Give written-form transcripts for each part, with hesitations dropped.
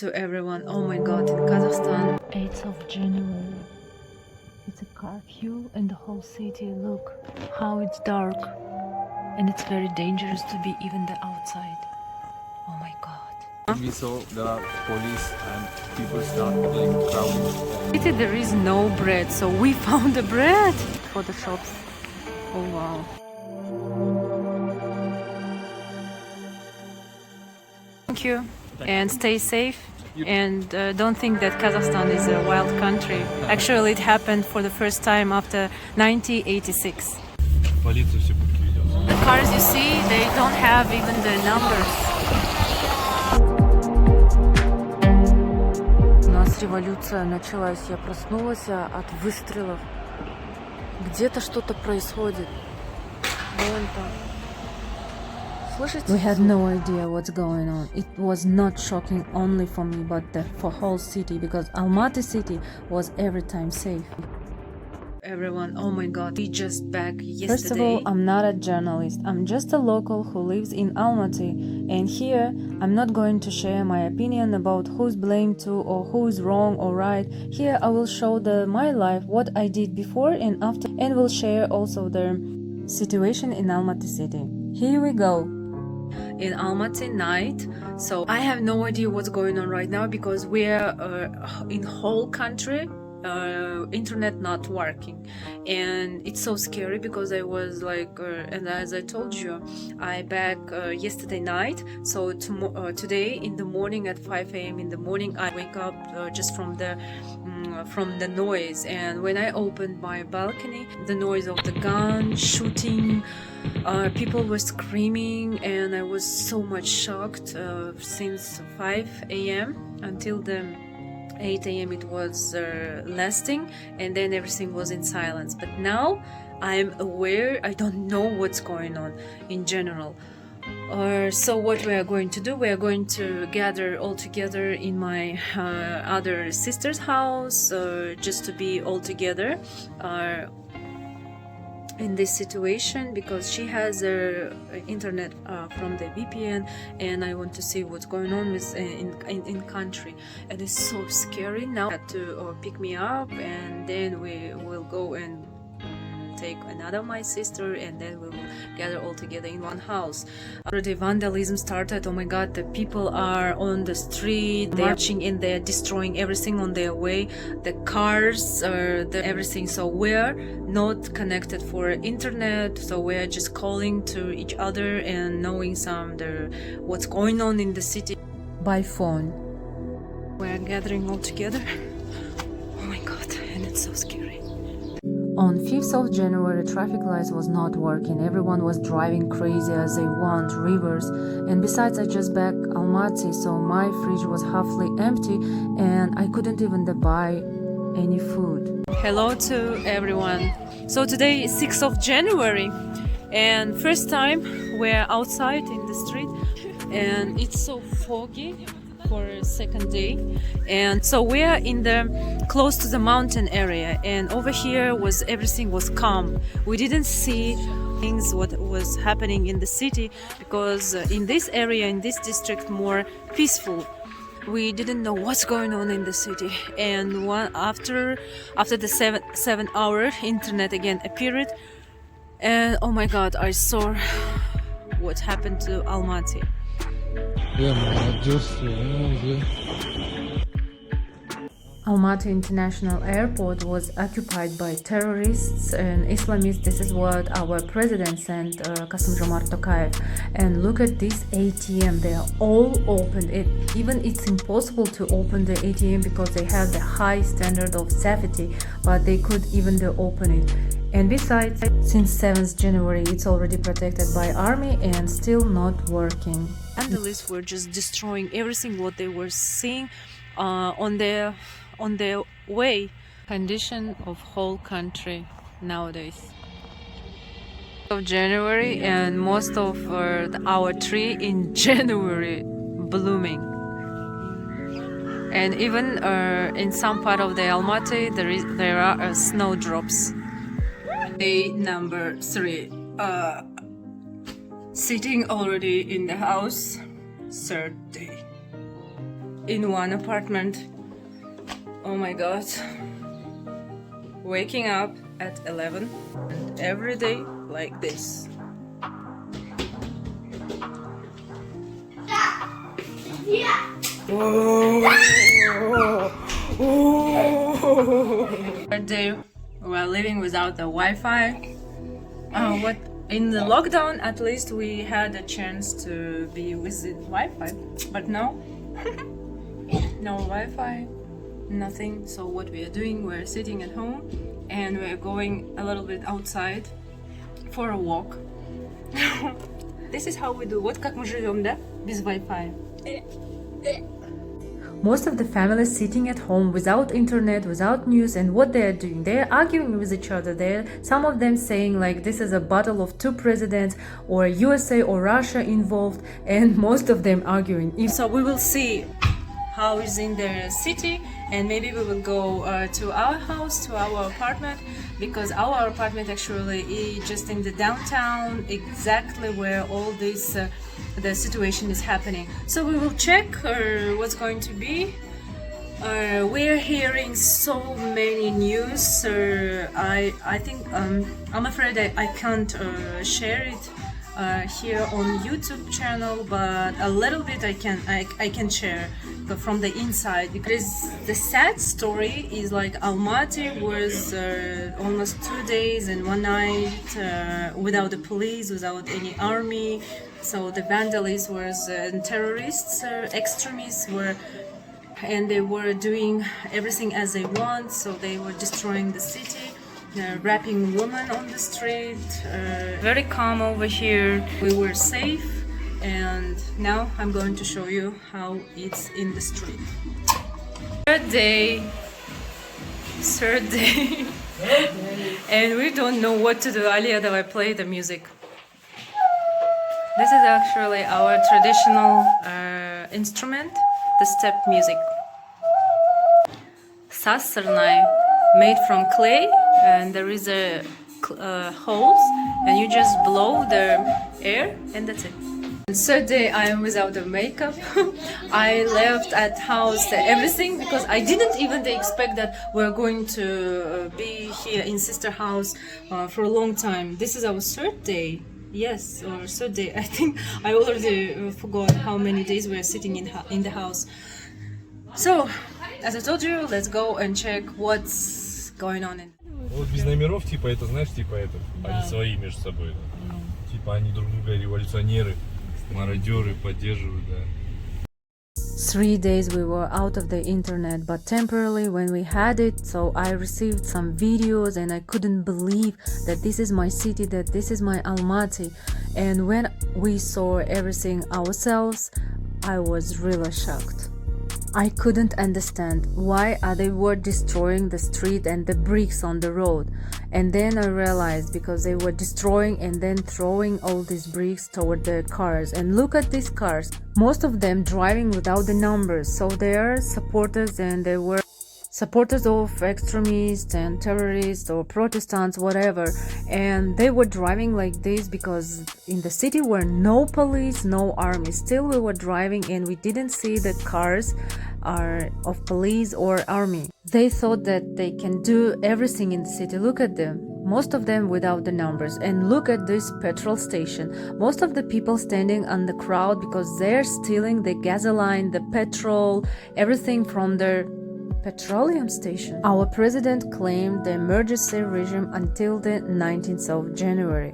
to everyone. Oh my god, in Kazakhstan, 8th of January. It's a curfew in the whole city. Look how it's dark. And it's very dangerous to be even the outside. Oh my god. We saw there are police and people start like crowding. there is no bread, so we found the bread for the shops. Oh wow. Thank you and stay safe. And don't think that Kazakhstan is a wild country. Actually, it happened for the first time after 1986. The cars you see, they don't have even the numbers. У нас революция началась. Я проснулась от выстрелов. Где-то что-то происходит. Вон там. We had no idea what's going on. It was not shocking only for me, but for whole city, because Almaty city was every time safe. Everyone, oh my god, we just back yesterday. First of all, I'm not a journalist. I'm just a local who lives in Almaty. And here, I'm not going to share my opinion about who's blamed to or who's wrong or right. Here, I will show my life, what I did before and after, and will share also the situation in Almaty city. Here we go. In Almaty night, so I have no idea what's going on right now because we're in whole country internet not working, and it's so scary because I was like and as I told you, I back yesterday night, so today in the morning at 5 a.m. in the morning I wake up just from the noise, and when I opened my balcony, the noise of the gun shooting, people were screaming, and I was so much shocked since 5 a.m. until the 8 a.m. it was lasting, and then everything was in silence. But now I'm aware, I don't know what's going on in general. So what we are going to do, we are going to gather all together in my other sister's house, just to be all together in this situation, because she has her internet from the VPN, and I want to see what's going on with in country, and it's so scary now to pick me up, and then we will go and take another my sister, and then we will gather all together in one house. Already vandalism started. Oh my god, the people are on the street, they're marching and they're destroying everything on their way, the cars, everything. So we're not connected for internet, so we're just calling to each other and knowing what's going on in the city by phone. We're gathering all together. Oh my god, and it's so scary. On 5th of January, traffic lights was not working. Everyone was driving crazy as they want rivers. And besides, I just back Almaty, so my fridge was halfly empty and I couldn't even buy any food. Hello to everyone. So today is 6th of January, and first time we're outside in the street, and it's so foggy for a second day, and so we are close to the mountain area, and over here everything was calm. We didn't see what was happening in the city, because in this area, in this district, more peaceful. We didn't know what's going on in the city, and after the 7 hour internet again appeared, and oh my god, I saw what happened to Almaty. Almaty International Airport was occupied by terrorists and Islamists. This is what our president sent, Kassym-Jomart Tokayev. And look at this ATM, they are all open. Even it's impossible to open the ATM because they have the high standard of safety, but they could even open it. And besides, since 7th January, it's already protected by army and still not working. Vandalists were just destroying everything what they were seeing on their way. Condition of whole country nowadays. Of January, and most of our tree in January blooming, and even in some part of the Almaty there are snowdrops. Day number 3. Sitting already in the house. 3rd day. in one apartment. Oh my god. Waking up at 11 and every day like this. Third day we are living without the Wi-Fi. What in the lockdown at least we had a chance to be with the Wi-Fi, but no, no Wi-Fi, nothing. So what we are doing, we're sitting at home and we're going a little bit outside for a walk. This is how we do. Вот как мы живем, да? Без Wi-Fi. Most of the families sitting at home without internet, without news, and what they are doing, they are arguing with each other. Some of them saying like this is a battle of two presidents, or USA or Russia involved, and most of them arguing. So we will see how is in the city, and maybe we will go to our house, to our apartment, because our apartment actually is just in the downtown, exactly where all this the situation is happening. So we will check what's going to be. We're hearing so many news. I think I'm afraid I can't share it here on YouTube channel, but a little bit I can share from the inside, because the sad story is like Almaty was almost 2 days and 1 night without the police, without any army. So the vandalism was terrorists, extremists were, and they were doing everything as they want. So they were destroying the city, raping women on the street. Very calm over here. We were safe, and now I'm going to show you how it's in the street. Third day, and we don't know what to do. Alia, давай play the music. This is actually our traditional instrument, the step music. Sasırnay, made from clay, and there is a holes, and you just blow the air, and that's it. Third day I am without the makeup. I left at house everything because I didn't even expect that we're going to be here in sister house for a long time. This is our third day. Yes, or third day. I think I already forgot how many days we're sitting in the house. So, as I told you, let's go and check what's going on. Вот без номеров, типа это, знаешь, типа это, они свои между собой. Да. Типа они друг друга революционеры, мародеры поддерживают, да. 3 days we were out of the internet, but temporarily when we had it, so I received some videos and I couldn't believe that this is my city, that this is my Almaty. And when we saw everything ourselves, I was really shocked. I couldn't understand why they were destroying the street and the bricks on the road. And then I realized because they were destroying and then throwing all these bricks toward the cars. And look at these cars, most of them driving without the numbers. So they are supporters, and they were supporters of extremists and terrorists or Protestants, whatever. And they were driving like this because in the city were no police, no army. Still we were driving and we didn't see the cars are of police or army. They thought that they can do everything in the city. Look at them, most of them without the numbers. And look at this petrol station, most of the people standing on the crowd because they're stealing the gasoline, the petrol, everything from their petroleum station. Our president claimed the emergency regime until the 19th of January.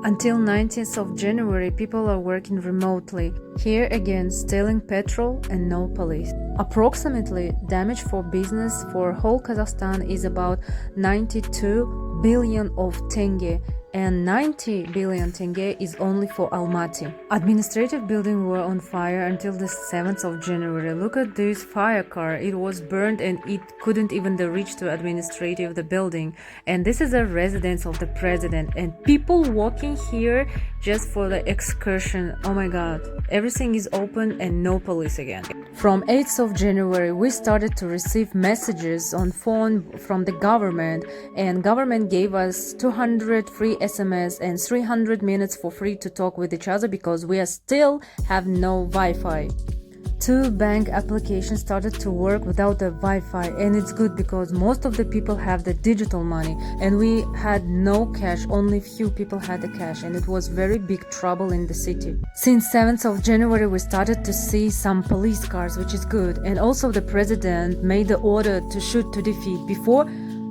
Until 19th of January, people are working remotely. Here again, stealing petrol and no police. Approximately damage for business for whole Kazakhstan is about 92 billion of tenge, and 90 billion tenge is only for Almaty. Administrative buildings were on fire until the 7th of January. Look at this fire car. It was burned and it couldn't even reach to administrative the building. And this is a residence of the president, and people walking here just for the excursion. Oh my god. Everything is open and no police again. From 8th of January, we started to receive messages on phone from the government, and government gave us 200 free SMS and 300 minutes for free to talk with each other because we are still have no Wi-Fi. 2 bank applications started to work without the Wi-Fi, and it's good because most of the people have the digital money, and we had no cash. Only few people had the cash, and it was very big trouble in the city. Since 7th of January we started to see some police cars, which is good, and also the president made the order to shoot to defeat. Before,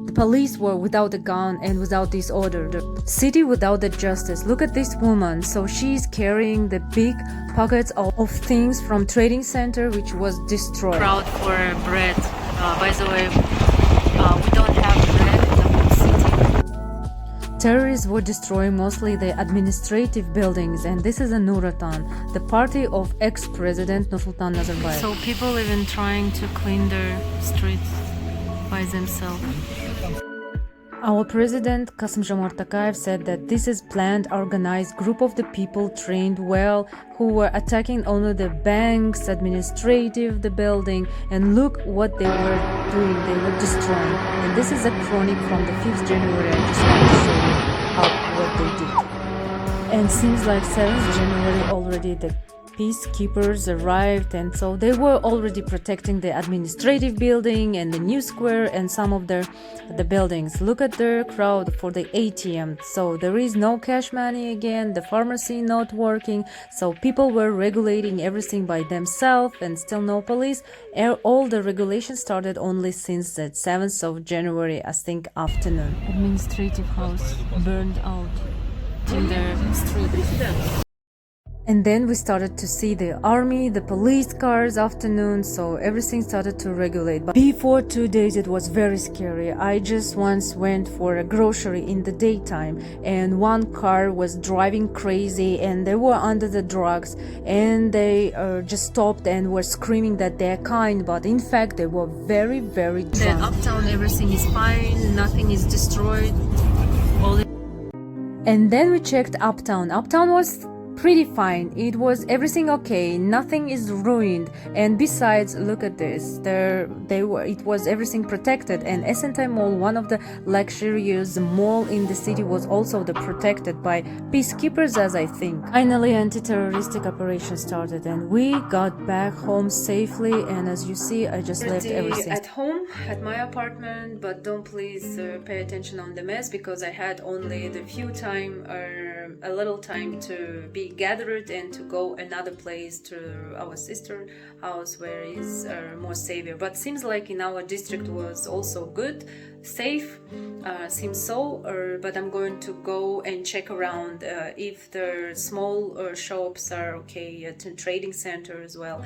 the police were without a gun and without this order. The city without the justice. Look at this woman. So she's carrying the big pockets of things from trading center which was destroyed. Crowd for bread. By the way, we don't have bread in the whole city. Terrorists were destroying mostly the administrative buildings, and this is a Nuratan, the party of ex-president Nursultan Nazarbayev. So people even trying to clean their streets by themselves. Our president Kassym-Jomart Tokayev said that this is planned, organized group of the people trained well who were attacking only the banks, administrative, the building, and look what they were doing. They were destroying. And this is a chronic from the 5th January. I just want to show you what they did. And seems like 7th January already the Peacekeepers arrived, and so they were already protecting the administrative building and the new square and some of the buildings. Look at the crowd for the ATM. So there is no cash money again, the pharmacy not working, so people were regulating everything by themselves and still no police. All the regulations started only since the 7th of January, I think, afternoon. Administrative house burned out in the street. And then we started to see the army, the police cars afternoon, so everything started to regulate. But before 2 days it was very scary. I just once went for a grocery in the daytime, and one car was driving crazy and they were under the drugs, and they just stopped and were screaming that they're kind, but in fact they were very, very drunk. Then uptown everything is fine, nothing is destroyed. And then we checked uptown. Uptown was pretty fine. It was everything okay, nothing is ruined, and besides, look at this, it was everything protected. And SNT Mall, one of the luxurious mall in the city, was also protected by Peacekeepers, as I think. Finally, anti-terroristic operation started and we got back home safely, and as you see, I just left everything at home at my apartment, but don't please pay attention on the mess, because I had only the few time or a little time to be gathered and to go another place to our sister house where is more safer. But seems like in our district was also good, safe, seems so, but I'm going to go and check around if the small shops are okay at a trading center as well.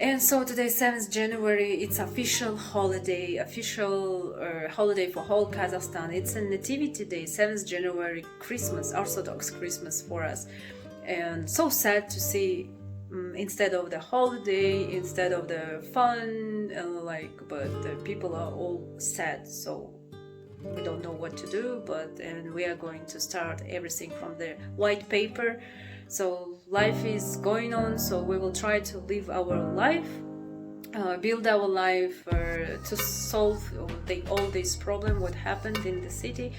And so today, 7th January, it's official holiday for whole Kazakhstan. It's a nativity day, 7th January, Christmas, Orthodox Christmas for us. And so sad to see, instead of the holiday, instead of the fun, but the people are all sad, so we don't know what to do, and we are going to start everything from the white paper. So life is going on, so we will try to live our life, build our life to solve all this problem what happened in the city,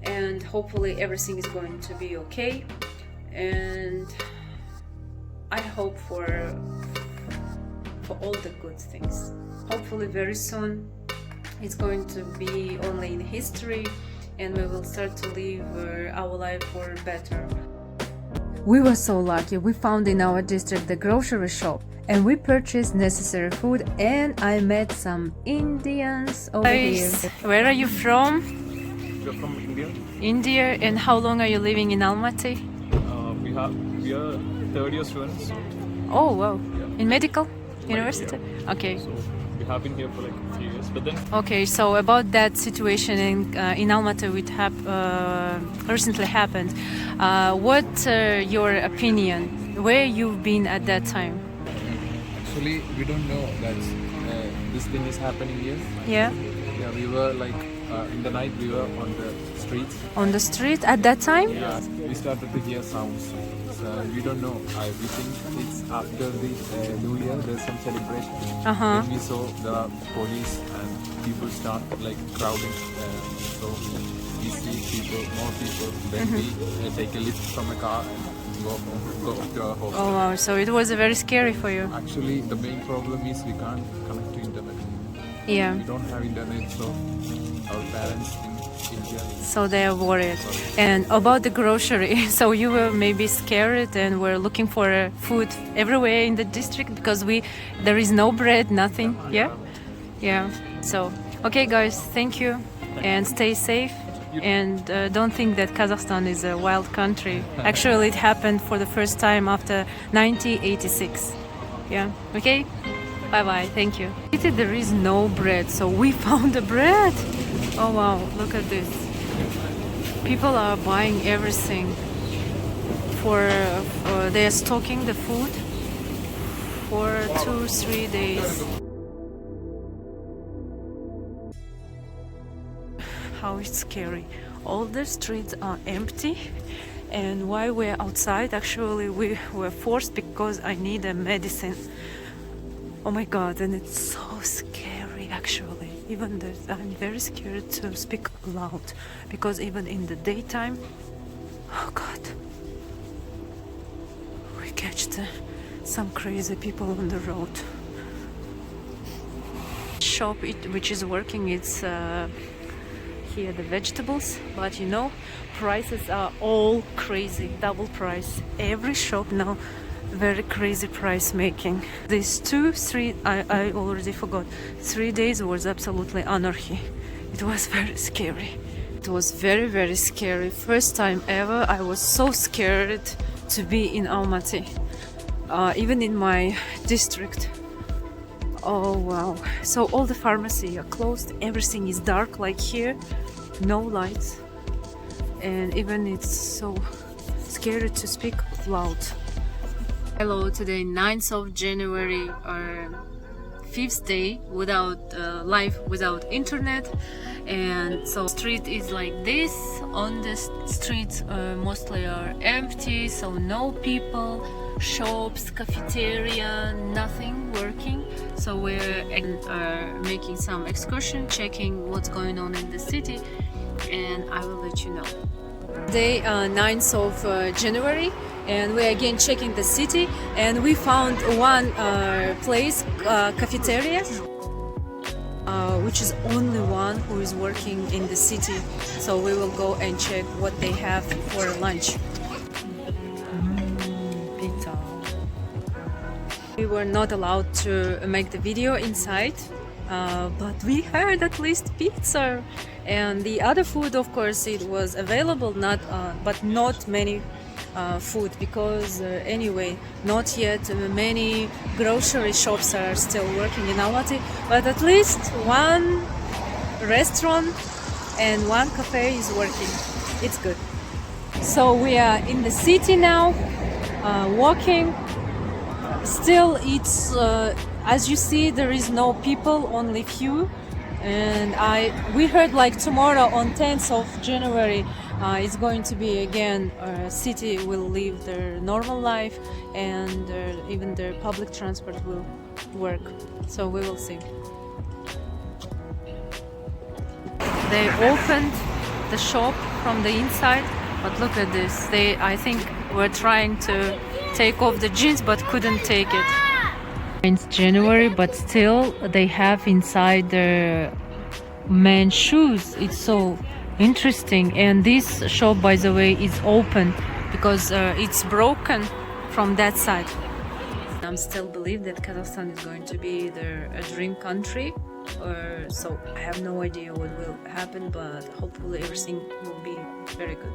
and hopefully everything is going to be okay. And I hope for all the good things. Hopefully very soon it's going to be only in history, and we will start to live our life for better. We were so lucky. We found in our district the grocery shop, and we purchased necessary food, and I met some Indians over here. Where are you from? We're from India. India. And how long are you living in Almaty? We are third year students. Oh wow. Yeah. In medical university? Yeah. Okay. So we have been here for like a few years, but then Okay, so about that situation in Almaty which recently happened, what your opinion? Where you've been at that time? actually we don't know that this thing is happening here. Yeah, Yeah, we were like in the night we were on the streets. on the street at that time? Yeah, we started to hear sounds. So we don't know. We think it's after the New Year. There's some celebration. Uh-huh. Then we saw the police and people start like crowding. So we see people, more people. Then we take a lift from a car and go home, go to our hostel. Oh wow, so it was very scary for you. Actually, the main problem is we can't connect to internet. Yeah. We don't have internet, so our parents in India. So they are worried. And about the grocery, so you were maybe scared and were looking for food everywhere in the district because there is no bread, nothing. Yeah? Yeah. So, okay guys, thank you and stay safe. And don't think that Kazakhstan is a wild country. Actually, it happened for the first time after 1986. Yeah. Okay? Bye bye. Thank you. There is no bread, so we found the bread. Oh wow, look at this. People are buying everything they are stocking the food for 2-3 days. How it's scary. All the streets are empty, and while we're outside, actually we were forced because I need a medicine. Oh my god, and it's so scary actually. Even I'm very scared to speak loud because even in the daytime, oh god, we catch some crazy people on the road. Shop which is working, it's here the vegetables, but you know, prices are all crazy, double price. Every shop now very crazy price making. These 2-3 I already forgot, 3 days was absolutely anarchy. It was very scary. It was very, very scary. First time ever I was so scared to be in Almaty, even in my district. Oh wow. So all the pharmacies are closed, everything is dark like here, no lights, and even it's so scary to speak loud. Hello, today 9th of January, our 5th day without life, without internet, and so street is like this. On the streets mostly are empty, so no people, shops, cafeteria, nothing working. So we're making some excursion, checking what's going on in the city, and I will let you know. Today 9th of January, and we're again checking the city, and we found one place, cafeteria, which is only one who is working in the city, so we will go and check what they have for lunch. Pizza. We were not allowed to make the video inside, but we heard at least pizza. And the other food, of course, it was available, but not many food, because anyway, not yet many grocery shops are still working in Almaty, but at least one restaurant and one cafe is working. It's good. So we are in the city now, walking. Still, it's as you see, there is no people, only few. And we heard like tomorrow on 10th of January it's going to be again city will live their normal life, and even their public transport will work, so we will see. They opened the shop from the inside, but look at this, I think were trying to take off the jeans but couldn't take it. It's January, but still they have inside their men's shoes. It's so interesting. And this shop, by the way, is open because it's broken from that side. I still believe that Kazakhstan is going to be a dream country. So I have no idea what will happen, but hopefully everything will be very good.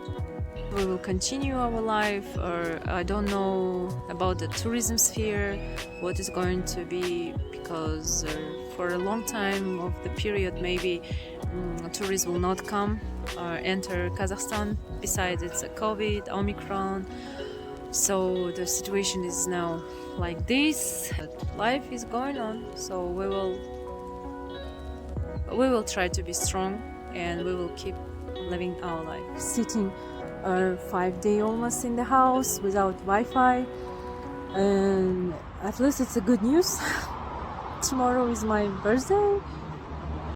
We will continue our life, or I don't know about the tourism sphere, what is going to be, because for a long time of the period maybe tourists will not come or enter Kazakhstan. Besides, it's a COVID, Omicron, so the situation is now like this. Life is going on, so we will try to be strong, and we will keep living our life. Sitting 5 days almost in the house without Wi-Fi, and at least it's a good news. Tomorrow is my birthday,